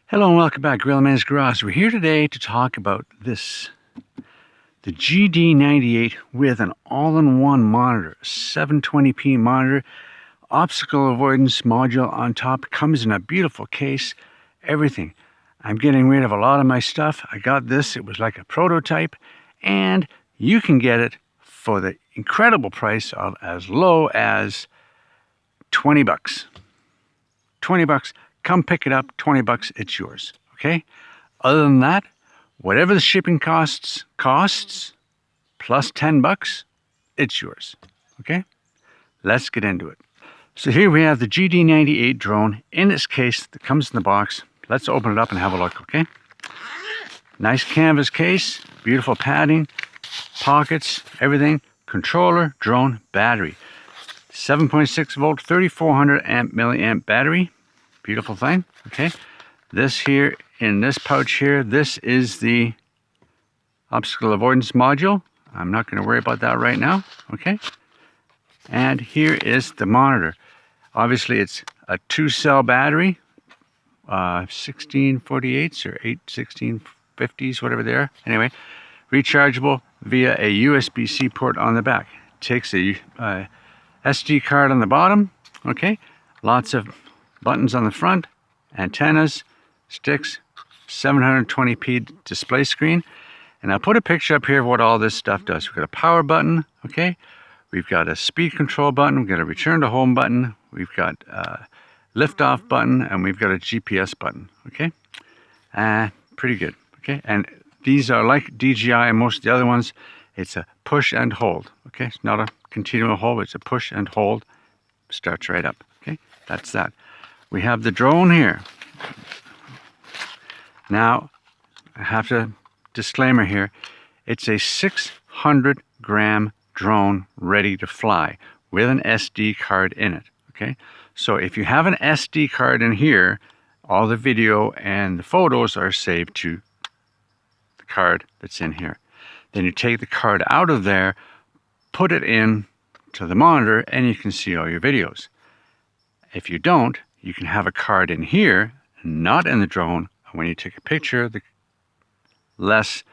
Hello and welcome back, Gorilla Man's Garage. We're here today to talk about this, the GD98 with an all-in-one monitor, 720p monitor, obstacle avoidance module on top, comes in a beautiful case, everything. I'm getting rid of a lot of my stuff. I got this, it was like a prototype, and you can get it for the incredible price of as low as 20 bucks. 20 bucks. Come pick it up, 20 bucks, it's yours, okay? Other than that, whatever the shipping costs, plus 10 bucks, it's yours, okay? Let's get into it. So here we have the GD98 drone in its case that comes in the box. Let's open it up and have a look, okay? Nice canvas case, beautiful padding, pockets, everything. Controller, drone, battery. 7.6 volt, 3400 milliamp battery. Beautiful thing, okay? This here, in this pouch here, this is the obstacle avoidance module. I'm not going to worry about that right now, okay? And here is the monitor. Obviously, it's a 2-cell battery, 1648s or 1650s, whatever they are. Anyway, rechargeable via a USB-C port on the back. Takes a SD card on the bottom, okay? Lots of buttons on the front, antennas, sticks, 720p display screen. And I'll put a picture up here of what all this stuff does. We've got a power button, okay? We've got a speed control button, we've got a return to home button, we've got a lift off button, and we've got a GPS button, okay? Pretty good, okay? And these are like DJI and most of the other ones. It's a push and hold, okay? It's not a continual hold, it's a push and hold. Starts right up, okay? That's that. We have the drone here. Now, I have to disclaimer here. It's a 600 gram drone ready to fly with an SD card in it, okay? So if you have an SD card in here, all the video and the photos are saved to the card that's in here. Then you take the card out of there, put it in to the monitor, and you can see all your videos. If you don't, you can have a card in here, not in the drone. When you take a picture, the less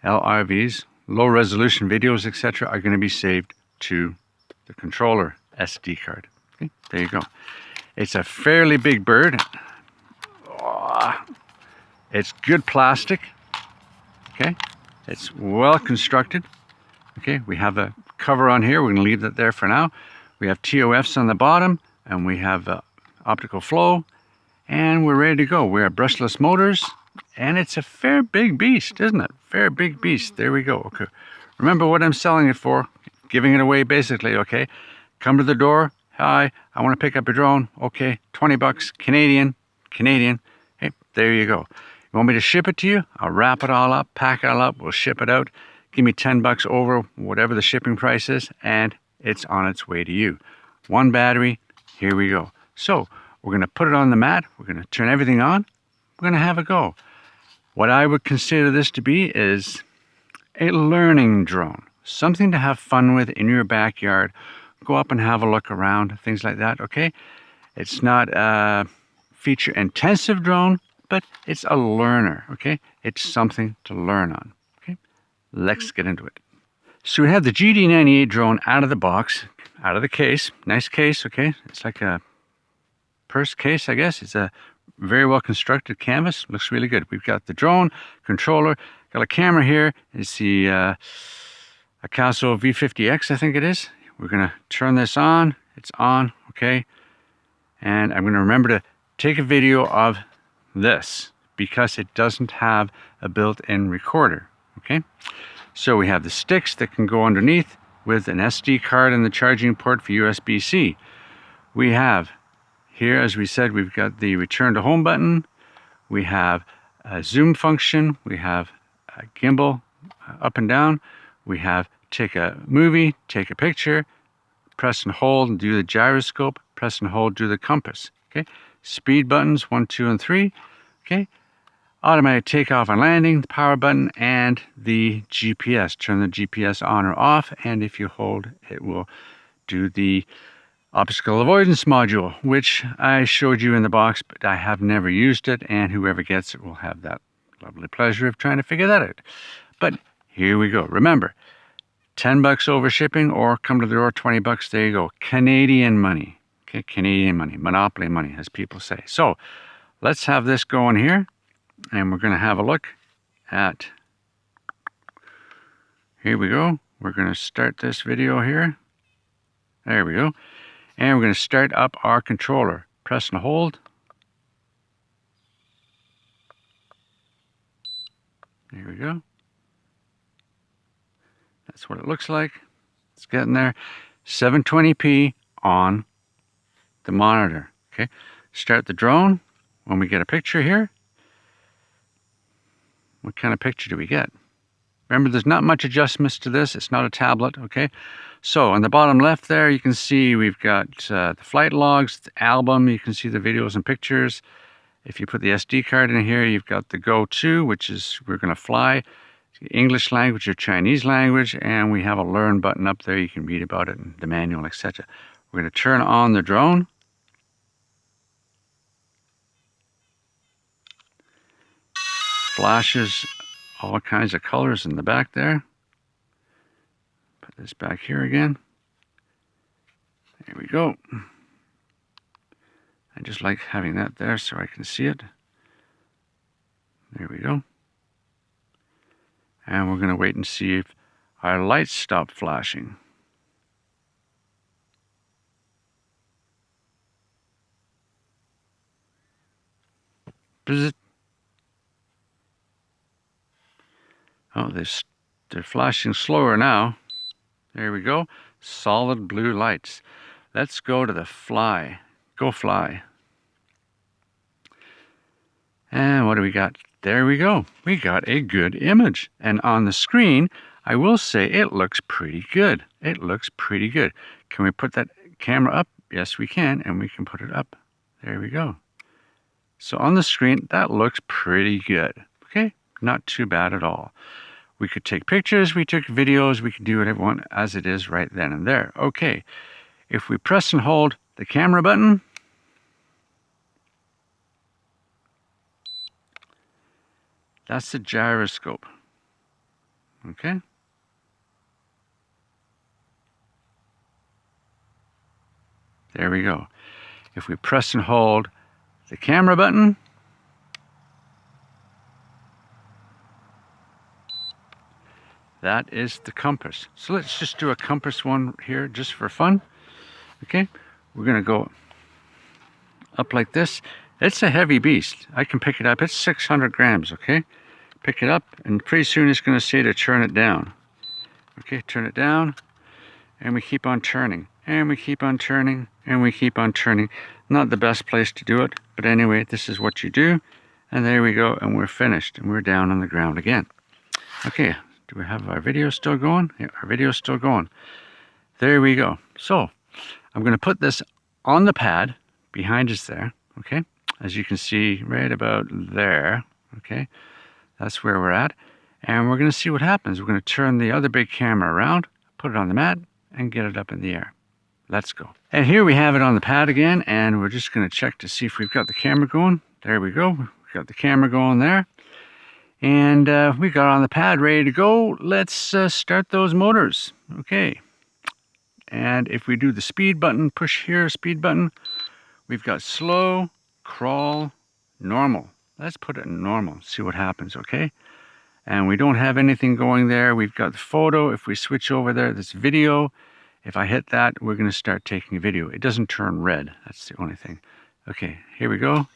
LRVs, low resolution videos, etc., are going to be saved to the controller SD card. Okay, there you go. It's a fairly big bird. It's good plastic. Okay, it's well constructed. Okay, we have a cover on here. We're going to leave that there for now. We have TOFs on the bottom, and we have optical flow, and we're ready to go. We have brushless motors, and it's a fair big beast, isn't it? Fair big beast. There we go. Okay. Remember what I'm selling it for. Giving it away basically, okay? Come to the door. Hi, I want to pick up a drone. Okay, 20 bucks, Canadian. Hey, there you go. You want me to ship it to you? I'll wrap it all up, pack it all up, we'll ship it out. Give me 10 bucks over whatever the shipping price is, and it's on its way to you. One battery, here we go. So, we're going to put it on the mat, we're going to turn everything on, we're going to have a go. What I would consider this to be is a learning drone. Something to have fun with in your backyard. Go up and have a look around, things like that, okay? It's not a feature-intensive drone, but it's a learner, okay? It's something to learn on, okay? Let's get into it. So we have the GD98 drone out of the box, out of the case. Nice case, okay? It's like a purse case, I guess. It's a very well constructed canvas. Looks really good. We've got the drone, controller, got a camera here. It's the Acaso V50X, I think it is. We're going to turn this on. It's on, okay? And I'm going to remember to take a video of this because it doesn't have a built-in recorder, okay? So we have the sticks that can go underneath with an SD card and the charging port for USB-C. We have here, as we said, we've got the return to home button. We have a zoom function. We have a gimbal up and down. We have take a movie, take a picture, press and hold and do the gyroscope, press and hold, do the compass, okay? Speed buttons, 1, 2, and 3, okay? Automatic takeoff and landing, the power button, and the GPS. Turn the GPS on or off, and if you hold, it will do the Obstacle avoidance module, which I showed you in the box, but I have never used it, and whoever gets it will have that lovely pleasure of trying to figure that out. But here we go. Remember, $10 over shipping, or come to the door, $20. There you go. Canadian money. Okay, Canadian money, monopoly money, as people say. So let's have this going here, and we're going to have a look at, here we go. We're going to start this video here. There we go. And we're going to start up our controller. Press and hold. There we go. That's what it looks like. It's getting there. 720p on the monitor. Okay. Start the drone. When we get a picture here, what kind of picture do we get? Remember, there's not much adjustments to this. It's not a tablet, okay? So on the bottom left there, you can see we've got the flight logs, the album. You can see the videos and pictures. If you put the SD card in here, you've got the Go To, which is we're going to fly, English language or Chinese language, and we have a Learn button up there. You can read about it and the manual, etc. We're going to turn on the drone. Flashes all kinds of colors in the back there. Put this back here again. There we go. I just like having that there so I can see it. There we go. And we're going to wait and see if our lights stop flashing. Bzz. Oh, they're flashing slower now. There we go. Solid blue lights. Let's go to the fly. Go fly. And what do we got? There we go. We got a good image. And on the screen, I will say it looks pretty good. It looks pretty good. Can we put that camera up? Yes, we can. And we can put it up. There we go. So on the screen, that looks pretty good. Okay? Not too bad at all. We could take pictures, we took videos, we could do whatever we want as it is right then and there. Okay, if we press and hold the camera button, that's the gyroscope. Okay. There we go. If we press and hold the camera button, that is the compass. So let's just do a compass one here just for fun. Okay, we're going to go up like this. It's a heavy beast. I can pick it up. It's 600 grams, okay? Pick it up, and pretty soon it's going to say to turn it down. Okay, turn it down, and we keep on turning, and we keep on turning, and we keep on turning. Not the best place to do it, but anyway, this is what you do. And there we go, and we're finished, and we're down on the ground again. Okay. Do we have our video still going? Yeah, our video is still going. There we go. So I'm going to put this on the pad behind us there. Okay. As you can see right about there. Okay. That's where we're at. And we're going to see what happens. We're going to turn the other big camera around, put it on the mat, and get it up in the air. Let's go. And here we have it on the pad again. And we're just going to check to see if we've got the camera going. There we go. We've got the camera going there. And we got on the pad ready to go. Let's start those motors. Okay. And if we do the speed button, push here, speed button, we've got slow, crawl, normal. Let's put it in normal, see what happens, okay? And we don't have anything going there. We've got the photo. If we switch over there, this video. If I hit that, we're going to start taking a video. It doesn't turn red. That's the only thing. Okay, here we go.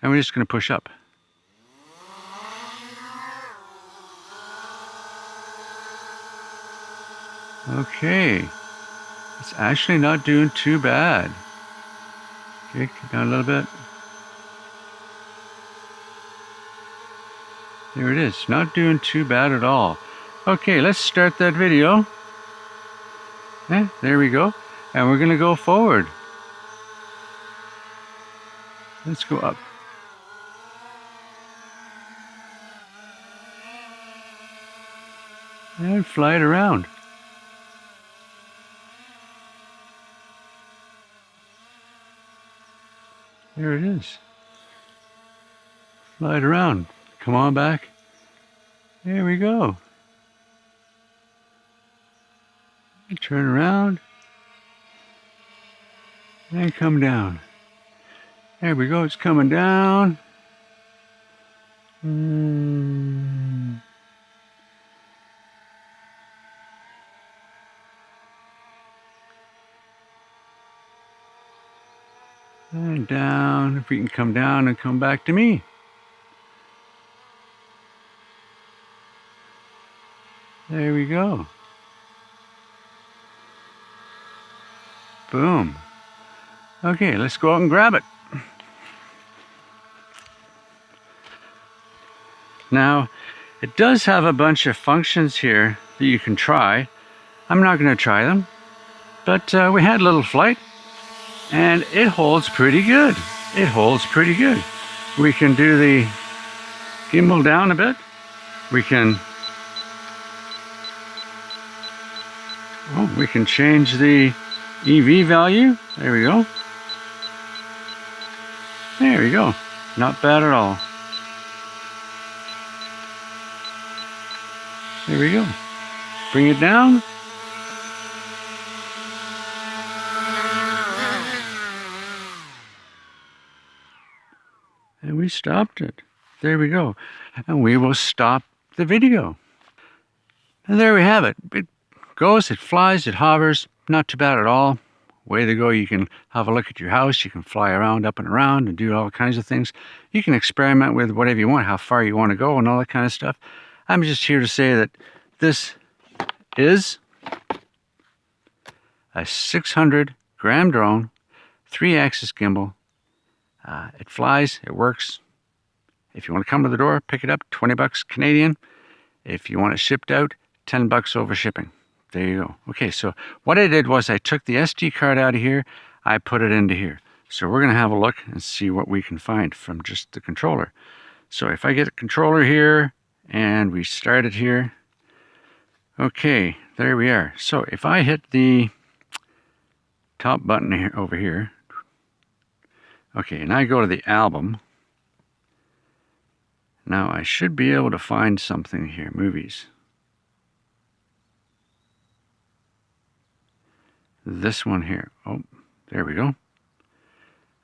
And we're just going to push up. Okay, it's actually not doing too bad. Okay, get down a little bit. There it is, not doing too bad at all. Okay, let's start that video. There we go, and we're gonna go forward. Let's go up. And fly it around. There it is. Slide around. Come on back. There we go. Turn around. And come down. There we go. It's coming down. And down. If we can come down and come back to me. There we go. Boom. Okay, let's go out and grab it. Now, it does have a bunch of functions here that you can try. I'm not going to try them, but we had a little flight, and it holds pretty good. It holds pretty good. We can do the gimbal down a bit. We can change the EV value. There we go. There we go. Not bad at all. There we go. Bring it down. And we stopped it. There we go. And we will stop the video. And there we have it. It goes, it flies, it hovers. Not too bad at all. Way to go. You can have a look at your house. You can fly around, up and around, and do all kinds of things. You can experiment with whatever you want, how far you want to go, and all that kind of stuff. I'm just here to say that this is a 600-gram drone, 3-axis gimbal. It flies, it works. If you want to come to the door, pick it up, 20 bucks Canadian. If you want it shipped out, 10 bucks over shipping. There you go. Okay, so what I did was I took the SD card out of here, I put it into here. So we're going to have a look and see what we can find from just the controller. So if I get a controller here, and we start it here. Okay, there we are. So if I hit the top button here, over here. Okay, and I go to the album. Now I should be able to find something here. Movies. This one here. Oh, there we go.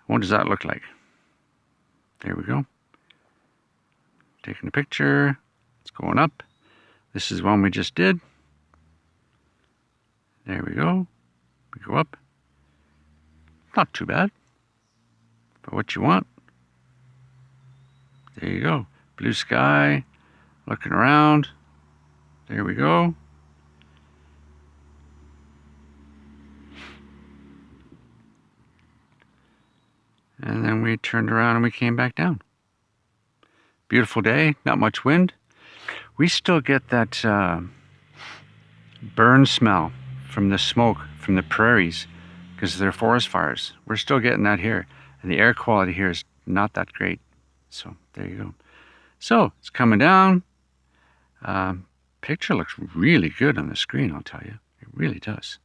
What does that look like? There we go. Taking a picture. It's going up. This is one we just did. There we go. We go up. Not too bad. For what you want. There you go. Blue sky. Looking around. There we go. And then we turned around and we came back down. Beautiful day, not much wind. We still get that burn smell from the smoke from the prairies because they're forest fires. We're still getting that here. And the air quality here is not that great. So there you go. So it's coming down. Picture looks really good on the screen, I'll tell you. It really does.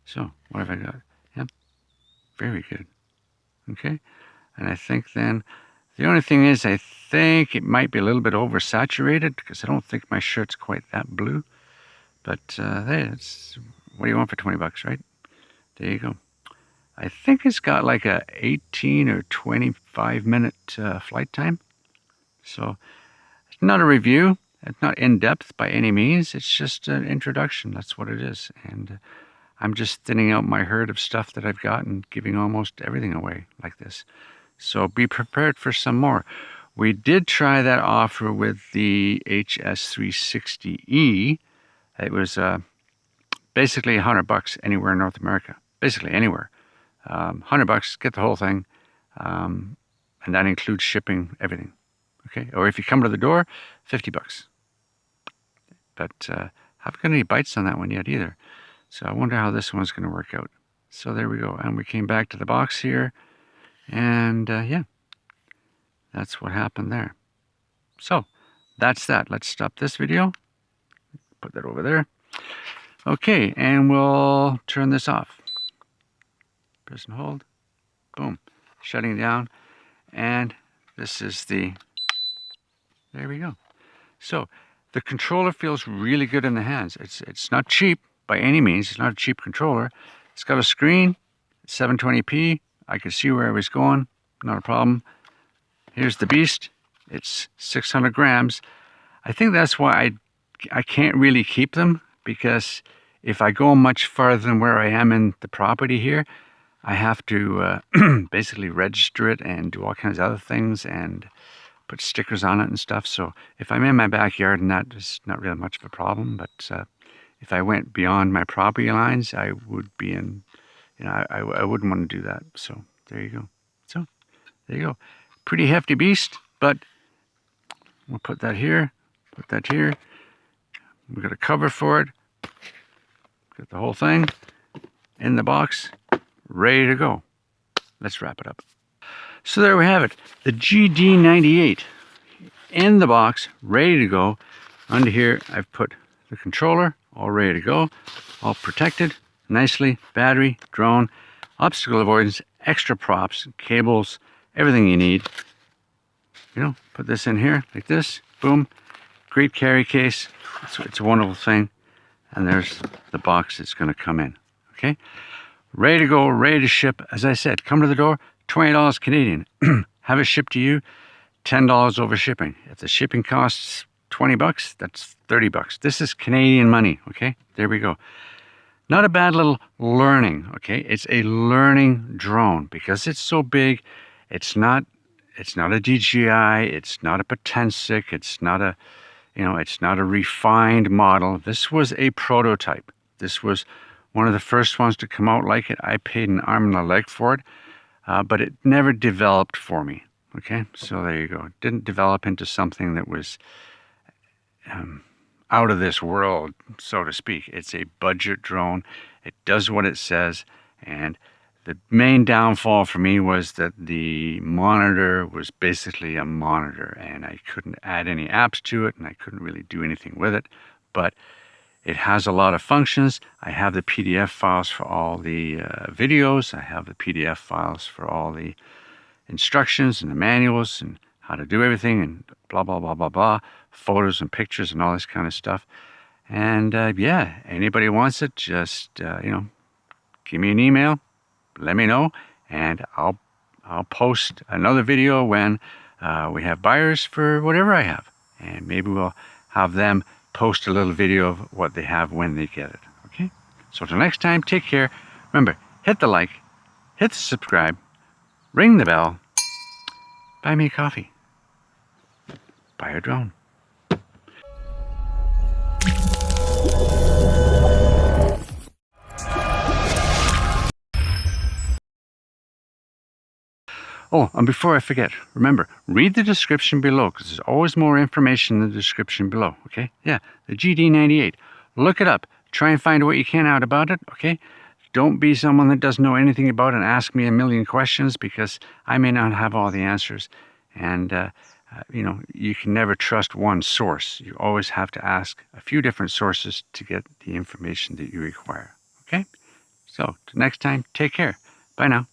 So what have I got? Yep, very good. Okay, and I think then the only thing is I think it might be a little bit oversaturated because I don't think my shirt's quite that blue. But hey, it's, what do you want for 20 bucks, right? There you go. I think it's got like a 18 or 25 minute flight time. So it's not a review. It's not in depth by any means. It's just an introduction. That's what it is. And I'm just thinning out my herd of stuff that I've got and giving almost everything away like this. So be prepared for some more. We did try that offer with the HS360E. It was basically $100 anywhere in North America. Basically anywhere. $100, get the whole thing. And that includes shipping, everything. Okay, or if you come to the door, $50. But I haven't got any bites on that one yet either. So I wonder how this one's going to work out. So there we go. And we came back to the box here. And yeah, that's what happened there. So that's that. Let's stop this video. Put that over there. Okay, and we'll turn this off. Press and hold. Boom. Shutting down. And this is the, there we go. So the controller feels really good in the hands. It's not cheap by any means. It's not a cheap controller. It's got a screen, 720p. I could see where I was going, not a problem. Here's the beast. It's 600 grams. I think that's why I can't really keep them, because if I go much farther than where I am in the property here, I have to basically register it and do all kinds of other things and put stickers on it and stuff. So if I'm in my backyard and that, is not really much of a problem. But if I went beyond my property lines, I would be in, you know, I wouldn't want to do that. So there you go. So there you go. Pretty hefty beast, but we'll put that here, put that here. We've got a cover for it. Got the whole thing in the box, ready to go. Let's wrap it up. So there we have it. The GD98 in the box, ready to go. Under here, I've put the controller, all ready to go, all protected nicely. Battery, drone, obstacle avoidance, extra props, cables, everything you need. You know, put this in here like this. Boom. Great carry case. It's a wonderful thing. And there's the box it's going to come in. Okay, ready to go, ready to ship. As I said, come to the door, $20 Canadian. Have it shipped to you, $10 over shipping. If the shipping costs 20 bucks, that's 30 bucks. This is Canadian money. Okay, there we go. Not a bad little learning. Okay, it's a learning drone because it's so big. It's not a DJI. It's not a Potensic. It's not a, you know, it's not a refined model. This was a prototype. This was one of the first ones to come out like it. I paid an arm and a leg for it, but it never developed for me. Okay, so there you go. It didn't develop into something that was out of this world, so to speak. It's a budget drone. It does what it says, and the main downfall for me was that the monitor was basically a monitor, and I couldn't add any apps to it, and I couldn't really do anything with it. But it has a lot of functions. I have the PDF files for all the videos. I have the PDF files for all the instructions and the manuals and how to do everything and blah, blah, blah, blah, blah. Photos and pictures and all this kind of stuff. And yeah, anybody wants it, just, you know, give me an email. Let me know, and I'll post another video when we have buyers for whatever I have, and maybe we'll have them post a little video of what they have when they get it. Okay, so till next time, take care. Remember, hit the like, hit the subscribe, ring the bell, buy me a coffee, buy a drone. Oh, and before I forget, remember, read the description below, because there's always more information in the description below, okay? Yeah, the GD98. Look it up. Try and find what you can out about it, okay? Don't be someone that doesn't know anything about it and ask me a million questions, because I may not have all the answers. And, you know, you can never trust one source. You always have to ask a few different sources to get the information that you require, okay? So, till next time, take care. Bye now.